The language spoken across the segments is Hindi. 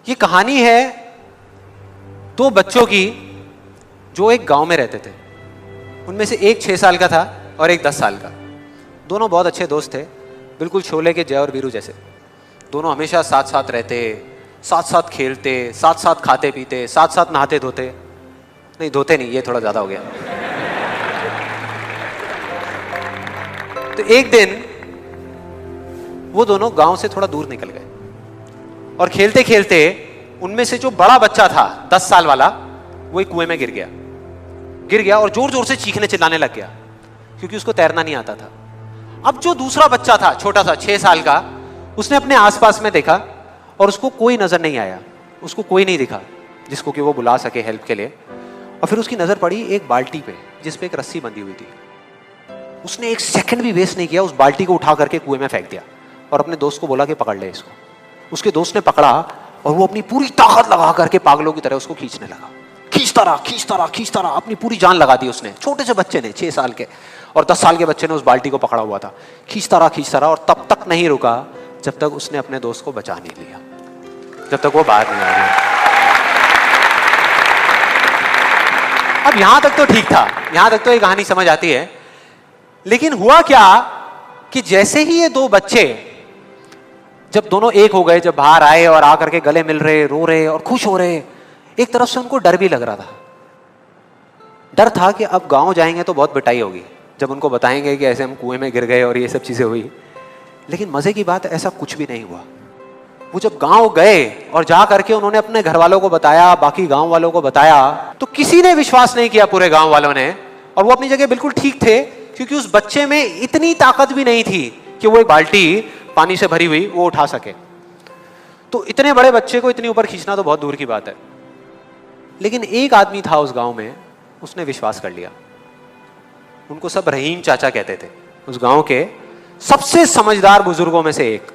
ये कहानी है दो बच्चों की जो एक गांव में रहते थे। उनमें से एक 6 साल का था और एक 10 साल का। दोनों बहुत अच्छे दोस्त थे, बिल्कुल शोले के जय और वीरू जैसे। दोनों हमेशा साथ साथ रहते, साथ साथ खेलते, साथ साथ खाते पीते, साथ साथ नहाते धोते। नहीं धोते नहीं, ये थोड़ा ज्यादा हो गया। तो एक दिन वो दोनों गांव से थोड़ा दूर निकल गए और खेलते खेलते उनमें से जो बड़ा बच्चा था 10 साल वाला, वो एक कुएं में गिर गया और जोर जोर से चीखने चिल्लाने लग गया क्योंकि उसको तैरना नहीं आता था। अब जो दूसरा बच्चा था छोटा सा 6 साल का, उसने अपने आसपास में देखा और उसको कोई नजर नहीं आया, उसको कोई नहीं दिखा जिसको कि वो बुला सके हेल्प के लिए। और फिर उसकी नजर पड़ी एक बाल्टी पे जिस पे एक रस्सी बंधी हुई थी। उसने एक सेकंड भी वेस्ट नहीं किया, उस बाल्टी को उठा करके कुएं में फेंक दिया और अपने दोस्त को बोला कि पकड़ ले इसको। उसके दोस्त ने पकड़ा और वो अपनी पूरी ताकत लगा करके पागलों की तरह उसको खींचने लगा। खींचता रहा, अपनी पूरी जान लगा दी उसने। छोटे से बच्चे ने, 6 साल के और 10 साल के बच्चे ने उस बाल्टी को पकड़ा हुआ था। खींचता रहा और तब तक नहीं रुका जब तक उसने अपने दोस्त को बचा नहीं लिया, जब तक वो बाहर नहीं आ गया। अब यहां तक तो ठीक था, यहां तक तो ये कहानी समझ आती है। लेकिन हुआ क्या कि जैसे ही ये दो बच्चे जब दोनों एक हो गए, जब बाहर आए और आकर के गले मिल रहे, रो रहे और खुश हो रहे, एक तरफ से उनको डर भी लग रहा था। डर था कि अब गांव जाएंगे तो बहुत पिटाई होगी जब उनको बताएंगे कि ऐसे हम कुएं में गिर गए और ये सब चीजें हुई। लेकिन मजे की बात, ऐसा कुछ भी नहीं हुआ। वो जब गांव गए और जा करके उन्होंने अपने घर वालों को बताया, बाकी गांव वालों को बताया, तो किसी ने विश्वास नहीं किया, पूरे गांव वालों ने। और वो अपनी जगह बिल्कुल ठीक थे क्योंकि उस बच्चे में इतनी ताकत भी नहीं थी कि वो एक बाल्टी पानी से भरी हुई वो उठा सके। तो इतने बड़े बच्चे को इतनी ऊपर खींचना तो बहुत दूर की बात है। लेकिन एक आदमी था उस गांव में, उसने विश्वास कर लिया। उनको सब रहीम चाचा कहते थे, उस गांव के सबसे समझदार बुजुर्गों में से एक।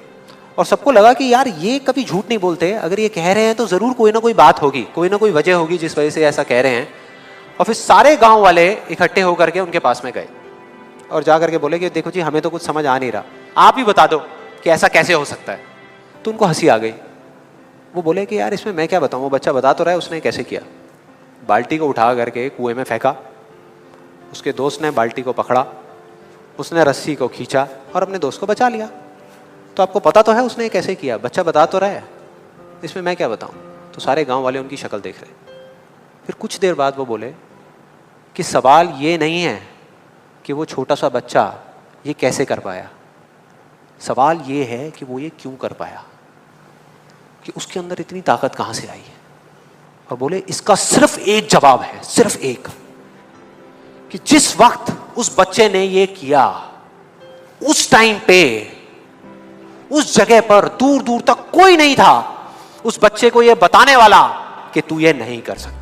और सबको लगा कि यार ये कभी झूठ नहीं बोलते, अगर ये कह रहे हैं तो जरूर कोई ना कोई बात होगी, कोई ना कोई वजह होगी जिस वजह से ऐसा कह रहे हैं। और फिर सारे गांव वाले इकट्ठे होकर के उनके पास में गए और जा करके बोले कि देखो जी, हमें तो कुछ समझ आ नहीं रहा, आप ही बता दो कि ऐसा कैसे हो सकता है। तो उनको हंसी आ गई। वो बोले कि यार इसमें मैं क्या बताऊं, वो बच्चा बता तो रहा है उसने कैसे किया। बाल्टी को उठा करके कुएं में फेंका, उसके दोस्त ने बाल्टी को पकड़ा, उसने रस्सी को खींचा और अपने दोस्त को बचा लिया। तो आपको पता तो है उसने कैसे किया, बच्चा बता तो रहा है, इसमें मैं क्या बताऊं। तो सारे गांव वाले उनकी शक्ल देख रहे। फिर कुछ देर बाद वो बोले कि सवाल ये नहीं है कि वो छोटा सा बच्चा ये कैसे कर पाया, सवाल ये है कि वो ये क्यों कर पाया, कि उसके अंदर इतनी ताकत कहां से आई है। और बोले इसका सिर्फ एक जवाब है, सिर्फ एक, कि जिस वक्त उस बच्चे ने ये किया, उस टाइम पे उस जगह पर दूर दूर तक कोई नहीं था उस बच्चे को ये बताने वाला कि तू ये नहीं कर सकता।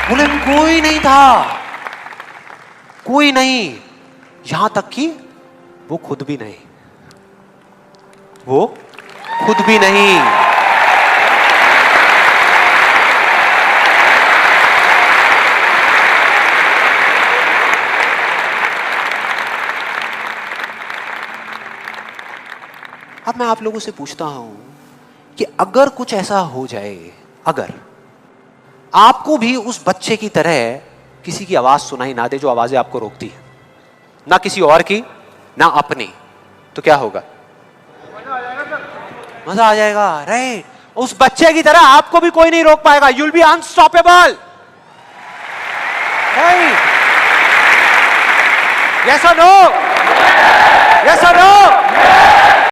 बोले कोई नहीं था, कोई नहीं, यहां तक कि वो खुद भी नहीं, वो खुद भी नहीं। अब मैं आप लोगों से पूछता हूं कि अगर कुछ ऐसा हो जाए, अगर आपको भी उस बच्चे की तरह किसी की आवाज सुनाई ना दे जो आवाजें आपको रोकती है, ना किसी और की ना अपनी, तो क्या होगा? मजा आ जाएगा, राइट। उस बच्चे की तरह आपको भी कोई नहीं रोक पाएगा, you'll be unstoppable, right? Yes और नो? यस और नो?